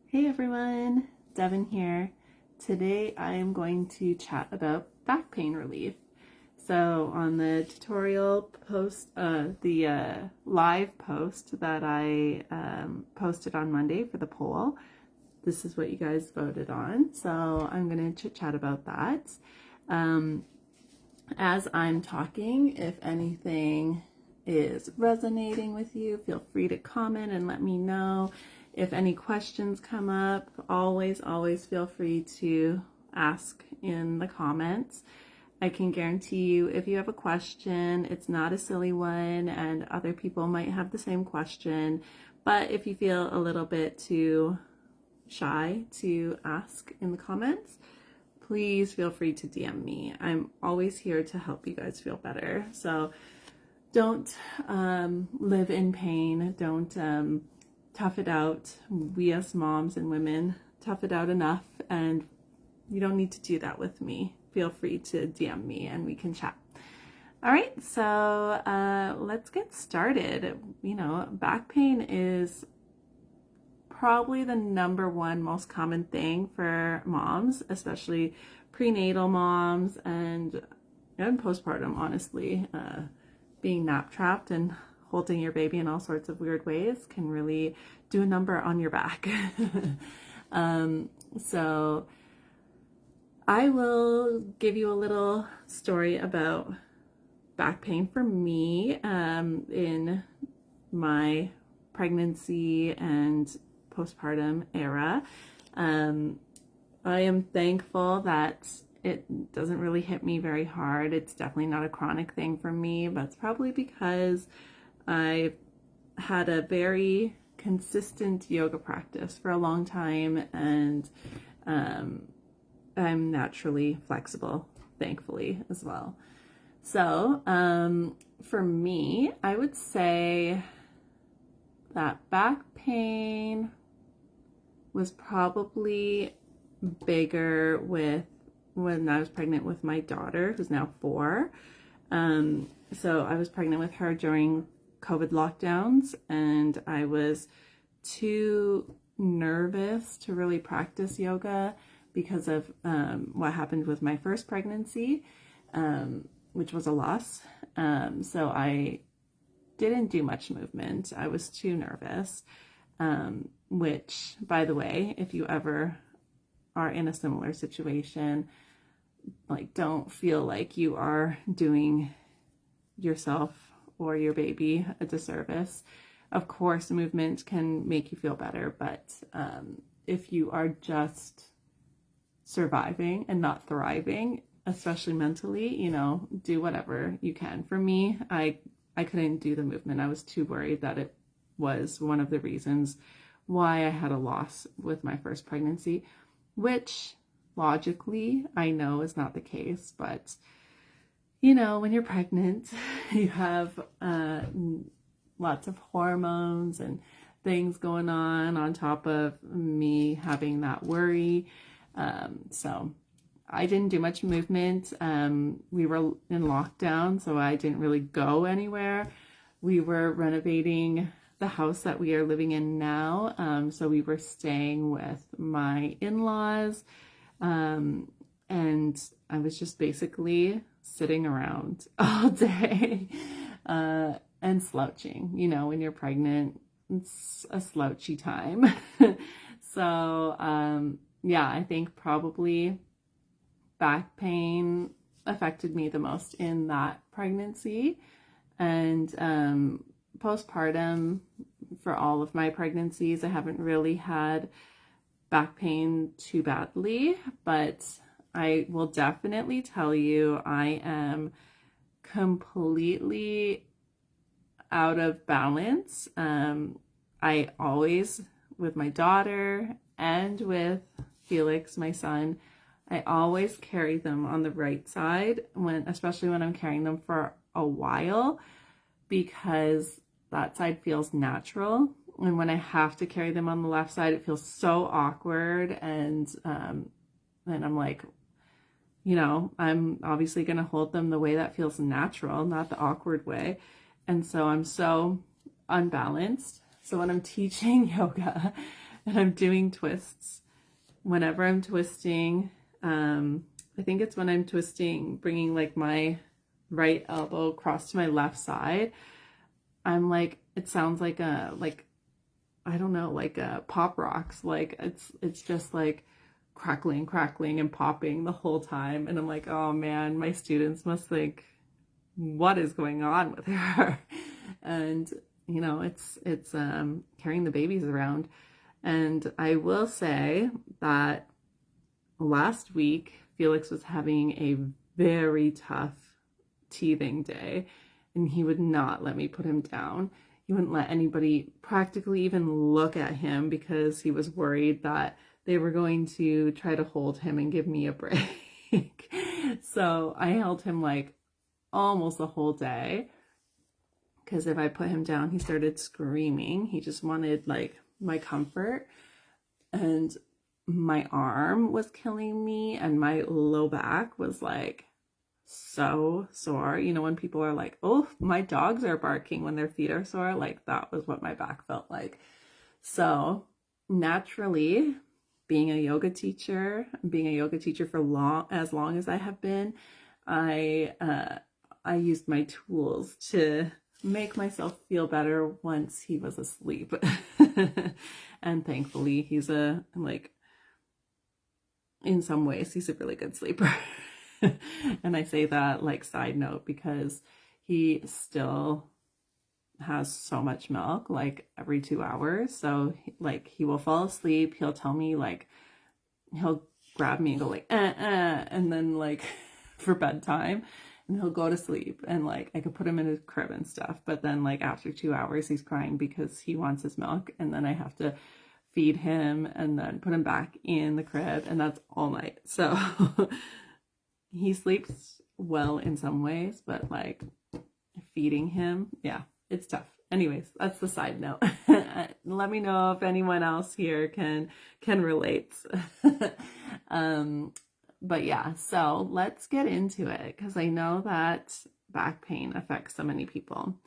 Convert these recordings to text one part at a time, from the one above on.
Hey everyone, Devin here. Today I am going to chat about back pain relief. So on the tutorial post, the live post that I posted on Monday for the poll, this is what you guys voted on. So I'm going to chit chat about that. As I'm talking, if anything is resonating with you, feel free to comment and let me know. If any questions come up, always feel free to ask in the comments. I can guarantee you if you have a question, it's not a silly one and other people might have the same question. But if you feel a little bit too shy to ask in the comments, please feel free to DM me. I'm always here to help you guys feel better. So don't live in pain. Don't tough it out. We as moms and women tough it out enough, and you don't need to do that with me. Feel free to DM me and we can chat. All right, so let's get started. Back pain is probably the number one most common thing for moms, especially prenatal moms and postpartum, honestly. Being nap trapped and holding your baby in all sorts of weird ways can really do a number on your back. So I will give you a little story about back pain for me in my pregnancy and postpartum era. I am thankful that it doesn't really hit me very hard. It's definitely not a chronic thing for me, but it's probably because I had a very consistent yoga practice for a long time, and I'm naturally flexible, thankfully, as well. So for me, I would say that back pain was probably bigger when I was pregnant with my daughter, who's now 4. So I was pregnant with her during COVID lockdowns, and I was too nervous to really practice yoga because of what happened with my first pregnancy, which was a loss. So I didn't do much movement. I was too nervous, which, by the way, if you ever are in a similar situation, don't feel like you are doing yourself or your baby a disservice. Of course, movement can make you feel better, but if you are just surviving and not thriving, especially mentally, do whatever you can. For me, I couldn't do the movement. I was too worried that it was one of the reasons why I had a loss with my first pregnancy, which logically I know is not the case, but when you're pregnant, you have lots of hormones and things going on top of me having that worry. So I didn't do much movement. We were in lockdown, so I didn't really go anywhere. We were renovating the house that we are living in now. So we were staying with my in-laws. And I was just basically sitting around all day and slouching. When you're pregnant, it's a slouchy time. So I think probably back pain affected me the most in that pregnancy. And postpartum, for all of my pregnancies, I haven't really had back pain too badly, but I will definitely tell you I am completely out of balance. I always, with my daughter and with Felix, my son, I always carry them on the right side, especially when I'm carrying them for a while, because that side feels natural. And when I have to carry them on the left side, it feels so awkward. And then I'm like, I'm obviously going to hold them the way that feels natural, not the awkward way. And so I'm so unbalanced. So when I'm teaching yoga, and I'm doing twists. Whenever I'm twisting, I think it's when I'm twisting, bringing like my right elbow across to my left side, I'm like, it sounds like I don't know, like pop rocks. Like it's just like crackling and popping the whole time. And I'm like, oh man, my students must think, what is going on with her? And you know, it's carrying the babies around. And I will say that last week Felix was having a very tough teething day, and he would not let me put him down. He wouldn't let anybody practically even look at him because he was worried that they were going to try to hold him and give me a break. So I held him like almost the whole day, because if I put him down, he started screaming. He just wanted like my comfort, and my arm was killing me, and my low back was like so sore. You know, when people are like, oh, my dogs are barking when their feet are sore, like that was what my back felt like. So naturally, being a yoga teacher for as long as I have been, I used my tools to make myself feel better once he was asleep. And thankfully he's in some ways he's a really good sleeper. And I say that like side note because he still has so much milk like every 2 hours. So like he will fall asleep, he'll tell me, like he'll grab me and go like and then like for bedtime, and he'll go to sleep, and like I could put him in his crib and stuff, but then like after 2 hours he's crying because he wants his milk, and then I have to feed him and then put him back in the crib, and that's all night. So he sleeps well in some ways, but like feeding him, yeah, it's tough. Anyways, that's the side note. Let me know if anyone else here can relate. But yeah, so let's get into it, because I know that back pain affects so many people.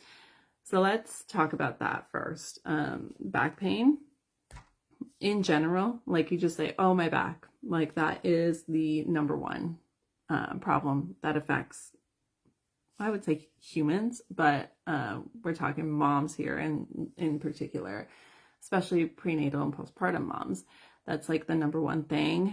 So let's talk about that first. Back pain in general, like you just say, oh, my back, like that is the number one problem that affects, I would say, humans, but we're talking moms here in particular, especially prenatal and postpartum moms. That's like the number one thing.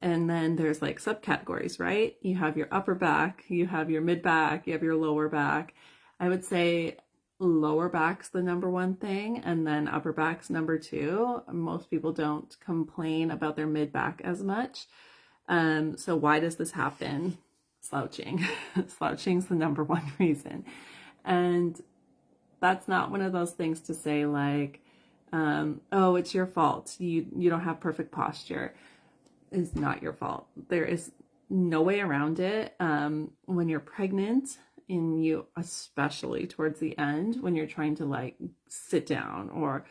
And then there's like subcategories, right? You have your upper back, you have your mid back, you have your lower back. I would say lower back's the number one thing, and then upper back's number two. Most people don't complain about their mid back as much. So why does this happen? Slouching. Slouching's the number one reason. And that's not one of those things to say like, oh, it's your fault, you don't have perfect posture. It's not your fault. There is no way around it. When you're pregnant, and you, especially towards the end, when you're trying to like sit down or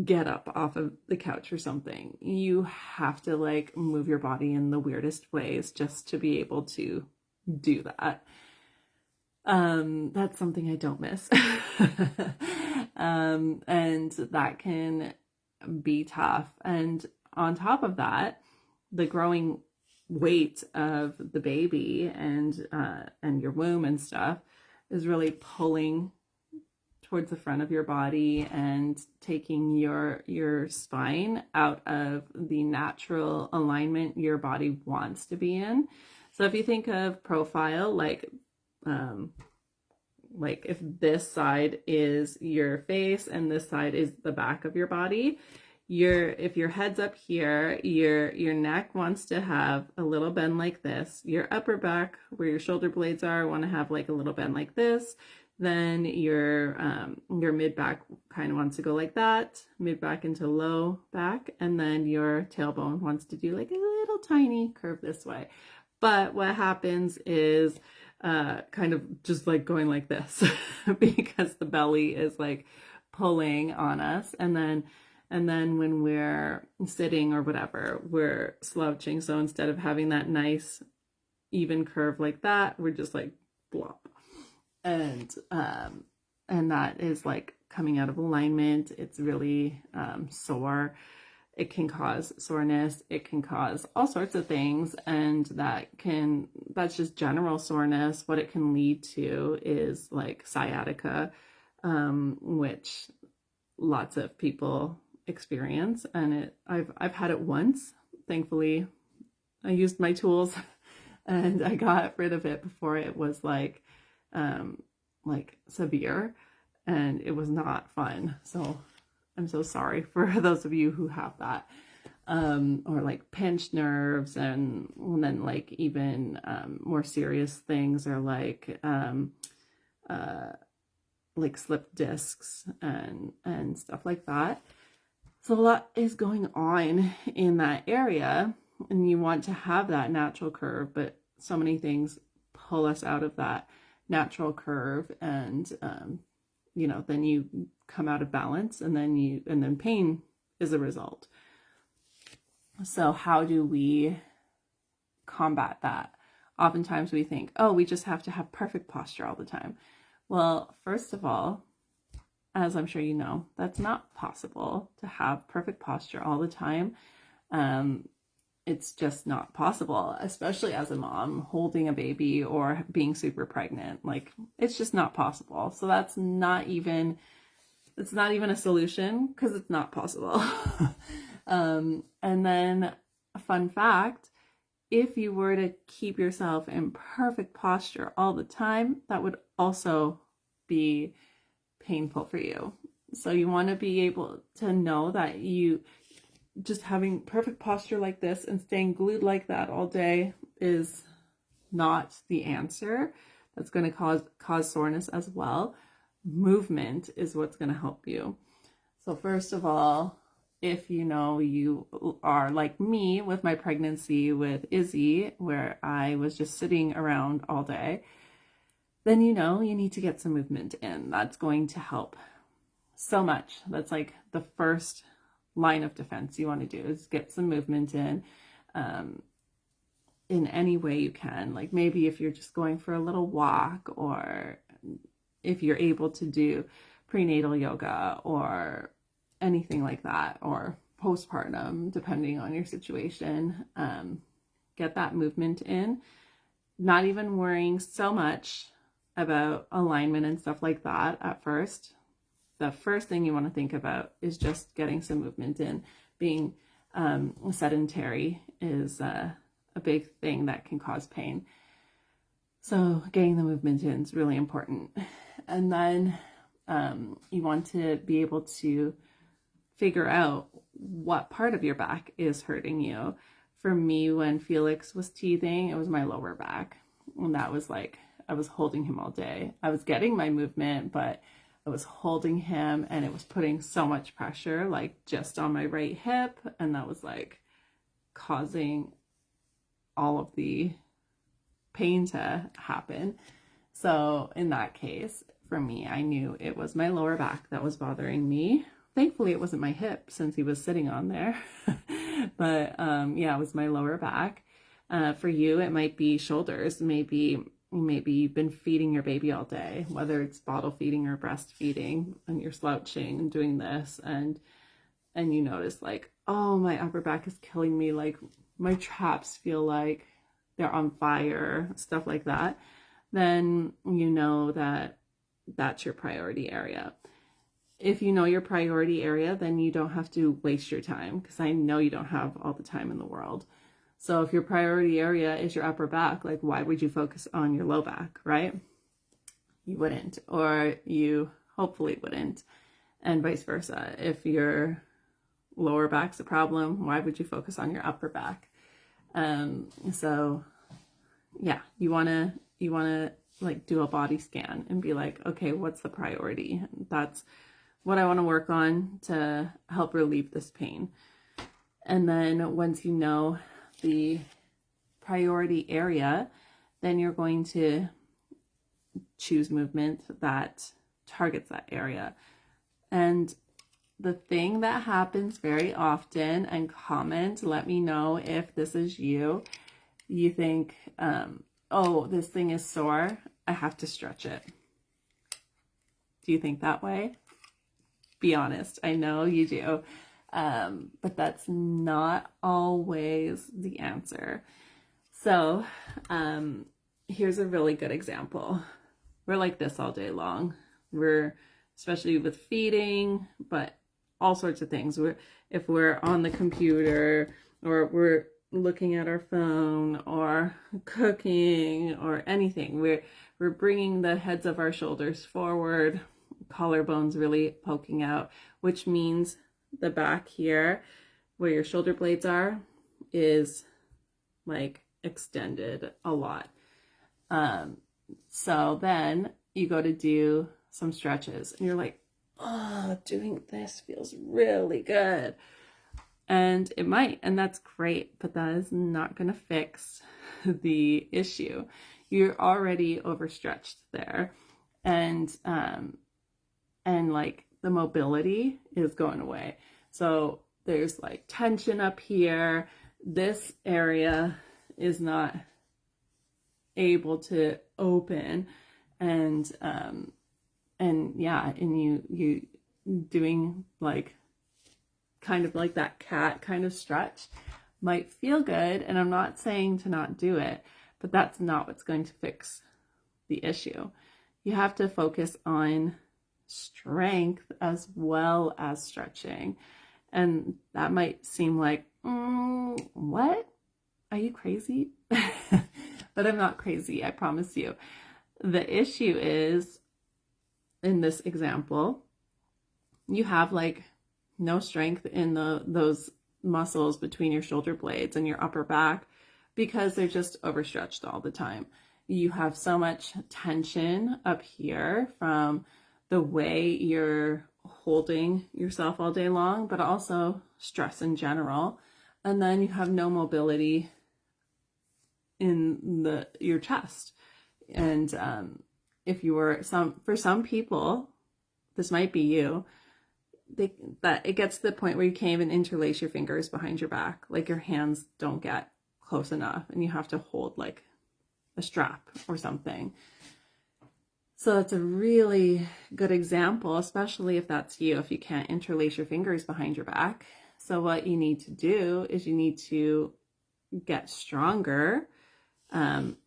get up off of the couch or something, you have to like move your body in the weirdest ways just to be able to do that. That's something I don't miss. And that can be tough. And on top of that, the growing weight of the baby and your womb and stuff is really pulling towards the front of your body and taking your spine out of the natural alignment your body wants to be in. So if you think of profile, like if this side is your face and this side is the back of your body, if your head's up here, your neck wants to have a little bend like this. Your upper back, where your shoulder blades are, want to have like a little bend like this. Then your mid back kind of wants to go like that, mid back into low back, and then your tailbone wants to do like a little tiny curve this way. But what happens is kind of just like going like this because the belly is like pulling on us, and then when we're sitting or whatever, we're slouching. So instead of having that nice even curve like that, we're just like blop. And that is like coming out of alignment. It's really sore. It can cause soreness. It can cause all sorts of things. And that's just general soreness. What it can lead to is like sciatica, which lots of people experience. And I've had it once. Thankfully, I used my tools and I got rid of it before it was like severe, and it was not fun. So I'm so sorry for those of you who have that, or like pinched nerves, and then like even more serious things are like slipped discs and stuff like that. So a lot is going on in that area, and you want to have that natural curve, but so many things pull us out of that natural curve, and then you come out of balance, and then pain is a result. So how do we combat that? Oftentimes we think, oh, we just have to have perfect posture all the time. Well, first of all, as I'm sure you know, that's not possible to have perfect posture all the time. It's just not possible, especially as a mom holding a baby or being super pregnant. Like, it's just not possible. So it's not even a solution, because it's not possible. And then a fun fact, if you were to keep yourself in perfect posture all the time, that would also be painful for you. So you want to be able to know that you just having perfect posture like this and staying glued like that all day is not the answer. That's going to cause soreness as well. Movement is what's going to help you. So first of all, if you know you are like me with my pregnancy with Izzy, where I was just sitting around all day, then you need to get some movement in. That's going to help so much. That's like the first line of defense you want to do, is get some movement in any way you can. Like maybe if you're just going for a little walk, or if you're able to do prenatal yoga or anything like that, or postpartum, depending on your situation. Get that movement in, not even worrying so much about alignment and stuff like that at first. The first thing you want to think about is just getting some movement in. Being sedentary is a big thing that can cause pain. So getting the movement in is really important. And then you want to be able to figure out what part of your back is hurting you. For me, when Felix was teething, it was my lower back. And that was like, I was holding him all day. I was getting my movement, but I was holding him, and it was putting so much pressure, like just on my right hip. And that was like causing all of the pain to happen. So in that case, for me, I knew it was my lower back that was bothering me. Thankfully, it wasn't my hip, since he was sitting on there. But yeah, it was my lower back. For you, it might be shoulders. Maybe you've been feeding your baby all day, whether it's bottle feeding or breastfeeding, and you're slouching and doing this, and you notice like, oh, my upper back is killing me. Like my traps feel like they're on fire, stuff like that. Then you know that that's your priority area. If you know your priority area, then you don't have to waste your time, because I know you don't have all the time in the world. So if your priority area is your upper back, like why would you focus on your low back, right? You wouldn't, or you hopefully wouldn't, and vice versa. If your lower back's a problem, why would you focus on your upper back? So yeah, you wanna like do a body scan and be like, okay, what's the priority? That's what I want to work on to help relieve this pain. And then once you know the priority area, then you're going to choose movement that targets that area. And the thing that happens very often, and comment, let me know if this is you think, oh, this thing is sore, I have to stretch it. Do you think that way? Be honest. I know you do. But that's not always the answer. So, here's a really good example. We're like this all day long. We're, especially with feeding, but all sorts of things. If we're on the computer, or we're looking at our phone, or cooking, or anything, we're bringing the heads of our shoulders forward, collarbones really poking out, which means the back here, where your shoulder blades are, is like extended a lot. So then you go to do some stretches and you're like, oh, doing this feels really good. And it might, and that's great, but that is not going to fix the issue. You're already overstretched there. And like the mobility is going away. So there's like tension up here. This area is not able to open, and you doing like kind of like that cat kind of stretch might feel good, and I'm not saying to not do it, but that's not what's going to fix the issue. You have to focus on strength as well as stretching. And that might seem like, what? Are you crazy? But I'm not crazy, I promise you. The issue is, in this example, you have like no strength in those muscles between your shoulder blades and your upper back because they're just overstretched all the time. You have so much tension up here from the way you're holding yourself all day long, but also stress in general. And then you have no mobility in your chest. And if you were for some people, this might be you, that it gets to the point where you can't even interlace your fingers behind your back. Like your hands don't get close enough and you have to hold like a strap or something. So that's a really good example, especially if that's you, if you can't interlace your fingers behind your back. So what you need to do is you need to get stronger,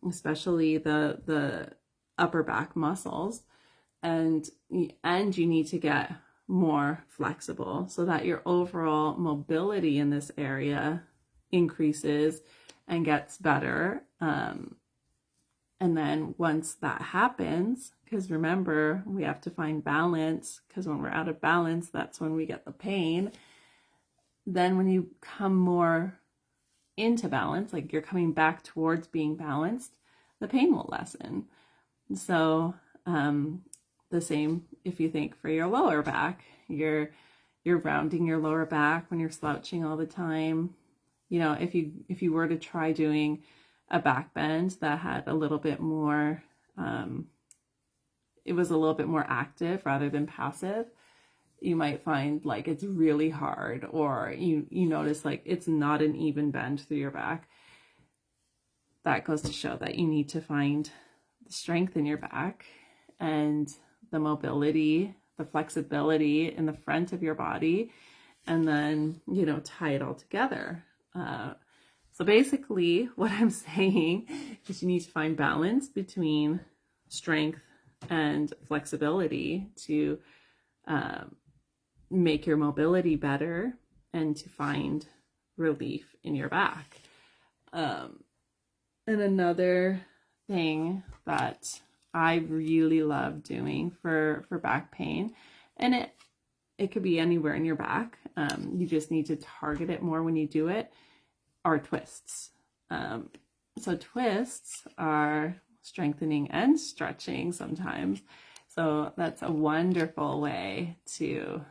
especially the upper back muscles, and you need to get more flexible so that your overall mobility in this area increases and gets better. And then once that happens, because remember, we have to find balance, because when we're out of balance, that's when we get the pain. Then when you come more into balance, like you're coming back towards being balanced, the pain will lessen. So the same if you think for your lower back, you're rounding your lower back when you're slouching all the time. You know, if you were to try doing a back bend that had a little bit more, it was a little bit more active rather than passive, you might find like it's really hard, or you notice like it's not an even bend through your back. That goes to show that you need to find the strength in your back and the mobility, the flexibility in the front of your body, and then, tie it all together. So basically what I'm saying is you need to find balance between strength and flexibility to make your mobility better and to find relief in your back. And another thing that I really love doing for back pain, and it could be anywhere in your back, you just need to target it more when you do it, are twists. So twists are strengthening and stretching sometimes. So that's a wonderful way to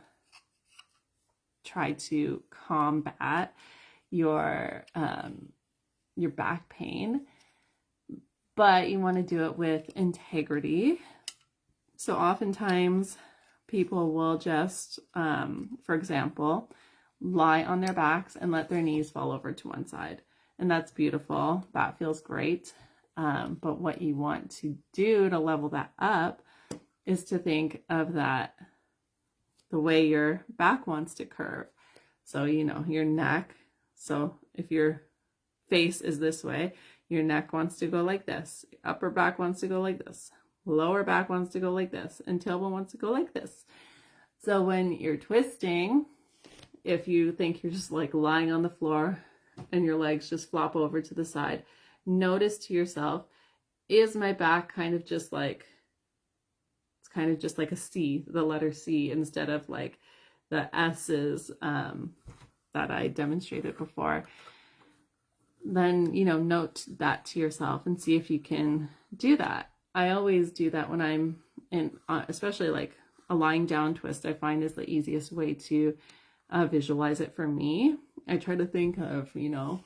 try to combat your back pain, but you want to do it with integrity. So oftentimes people will just, for example, lie on their backs and let their knees fall over to one side. And that's beautiful. That feels great. But what you want to do to level that up is to think of that the way your back wants to curve. So, you know, your neck. So if your face is this way, your neck wants to go like this. Upper back wants to go like this. Lower back wants to go like this. And tailbone wants to go like this. So when you're twisting, if you think you're just like lying on the floor and your legs just flop over to the side, notice to yourself, is my back kind of just like, it's kind of just like a C, the letter C, instead of like the S's that I demonstrated before. Then, you know, note that to yourself and see if you can do that. I always do that when I'm in, especially like a lying down twist, I find is the easiest way to visualize it for me. I try to think of, you know,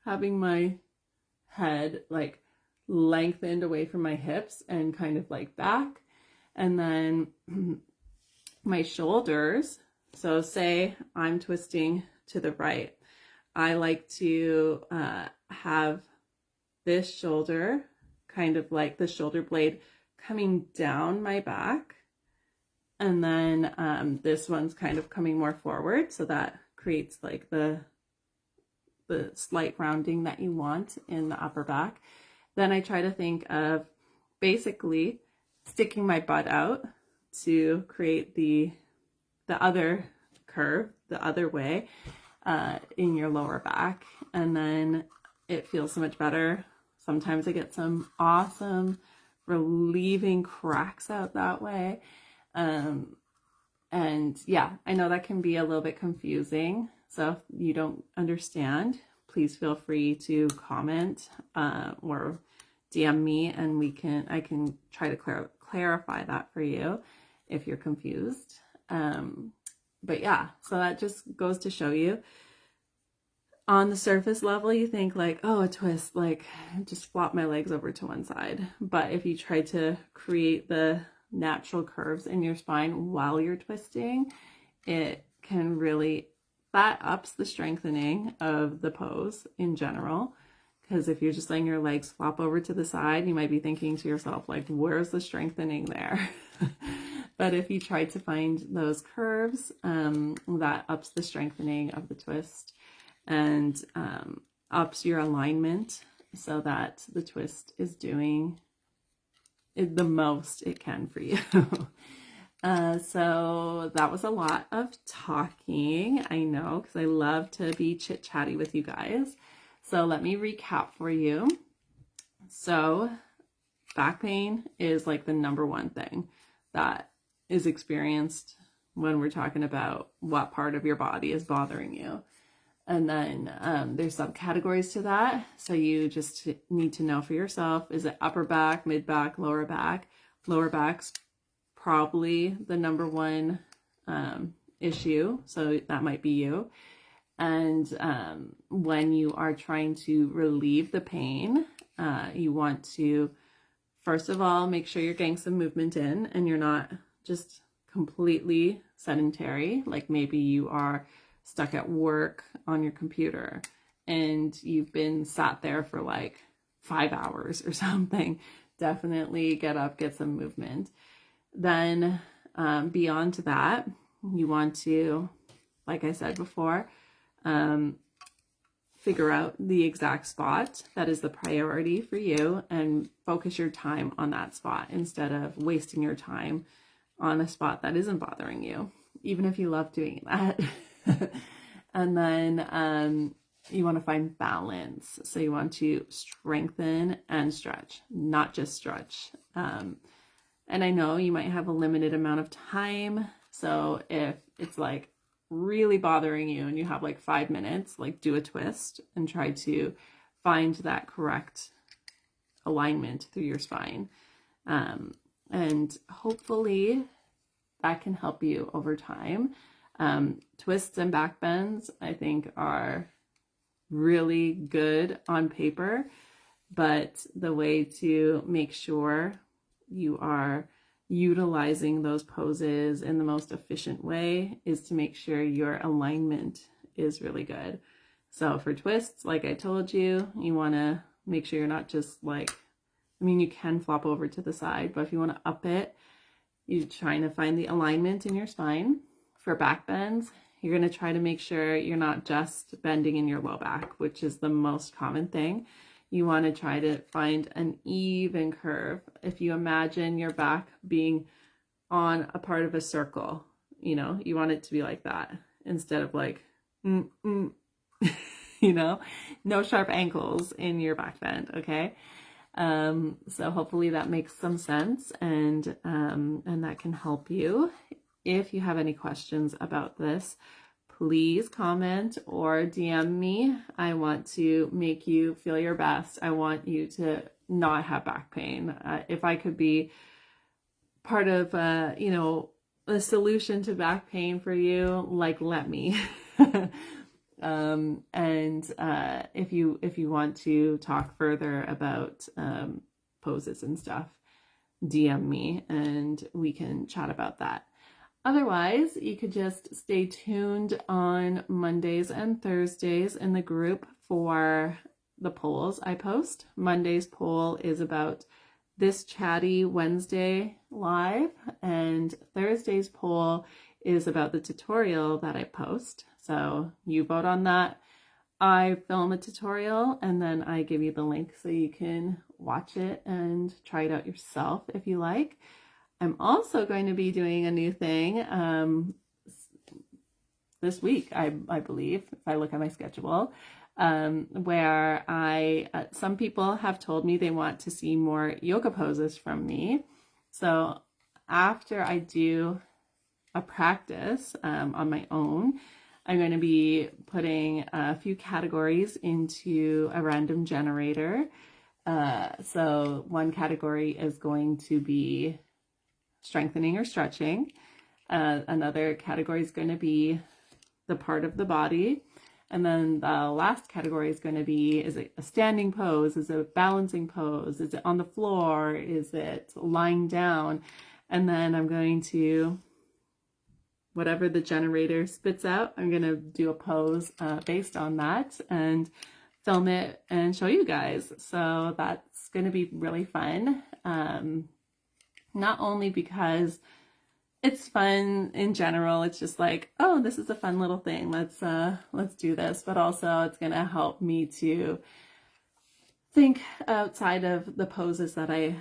having my head like lengthened away from my hips and kind of like back. And then my shoulders. So say I'm twisting to the right. I like to have this shoulder, kind of like the shoulder blade coming down my back. And then this one's kind of coming more forward. So that creates like the slight rounding that you want in the upper back. Then I try to think of basically sticking my butt out to create the other curve, the other way. In your lower back, and then it feels so much better. Sometimes I get some awesome relieving cracks out that way. And yeah, I know that can be a little bit confusing. So if you don't understand, please feel free to comment or DM me, and I can try to clarify that for you if you're confused. But yeah, so that just goes to show you, on the surface level, you think like, oh, a twist, like just flop my legs over to one side. But if you try to create the natural curves in your spine while you're twisting, it can really, that ups the strengthening of the pose in general. Because if you're just letting your legs flop over to the side, you might be thinking to yourself, like, where's the strengthening there? But if you try to find those curves, that ups the strengthening of the twist and ups your alignment so that the twist is doing the most it can for you. So that was a lot of talking, I know, because I love to be chit-chatty with you guys. So let me recap for you. So back pain is like the number one thing that is experienced when we're talking about what part of your body is bothering you. And then there's subcategories to that. So you just need to know for yourself, is it upper back, mid back, lower back? Lower back's probably the number one issue. So that might be you. And when you are trying to relieve the pain, you want to, first of all, make sure you're getting some movement in and you're not just completely sedentary. Like maybe you are stuck at work on your computer and you've been sat there for like 5 hours or something. Definitely get up, get some movement. Then beyond that, you want to, like I said before, figure out the exact spot that is the priority for you and focus your time on that spot instead of wasting your time on a spot that isn't bothering you, even if you love doing that. And then you want to find balance. So you want to strengthen and stretch, not just stretch. And I know you might have a limited amount of time. So if it's like really bothering you and you have like 5 minutes, like do a twist and try to find that correct alignment through your spine. And hopefully that can help you over time. Twists and back bends, I think, are really good on paper, but the way to make sure you are utilizing those poses in the most efficient way is to make sure your alignment is really good. So for twists, like I told you, you want to make sure you're not just like, I mean, you can flop over to the side, but if you want to up it, You're trying to find the alignment in your spine. For back bends, you're going to try to make sure you're not just bending in your low back, which is the most common thing. You want to try to find an even curve. If you imagine your back being on a part of a circle, you know, you want it to be like that instead of like, you know, no sharp ankles in your back bend, okay? So hopefully that makes some sense, and that can help you. If you have any questions about this, please comment or DM me. I want to make you feel your best. I want you to not have back pain. If I could be part of, you know, a solution to back pain for you, like, let me. If you want to talk further about poses and stuff, DM me and we can chat about that. Otherwise, you could just stay tuned on Mondays and Thursdays in the group for the polls I post. Monday's poll is about this chatty Wednesday live, and Thursday's poll is about the tutorial that I post. So you vote on that. I film a tutorial and then I give you the link so you can watch it and try it out yourself if you like. I'm also going to be doing a new thing this week, I believe, if I look at my schedule, where some people have told me they want to see more yoga poses from me. So after I do a practice on my own, I'm going to be putting a few categories into a random generator. So one category is going to be strengthening or stretching. Another category is going to be the part of the body. And then the last category is going to be, is it a standing pose? Is it a balancing pose? Is it on the floor? Is it lying down? And then I'm going to, whatever the generator spits out, I'm going to do a pose based on that and film it and show you guys. So that's going to be really fun. Not only because it's fun in general, it's just like, oh, this is a fun little thing. Let's do this. But also it's going to help me to think outside of the poses that I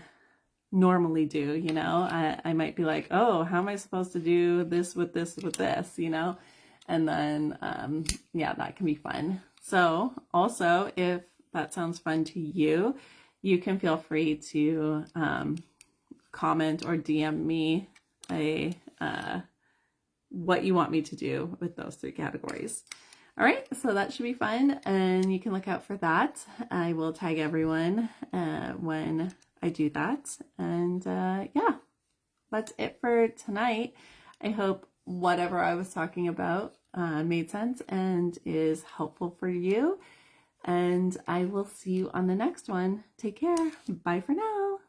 normally do, you know. I might be like, oh, how am I supposed to do this with this, you know? And then, yeah, that can be fun. So also, if that sounds fun to you, you can feel free to comment or DM me what you want me to do with those three categories. All right, so that should be fun, and you can look out for that. I will tag everyone when I do that. And yeah, that's it for tonight. I hope whatever I was talking about made sense and is helpful for you. And I will see you on the next one. Take care. Bye for now.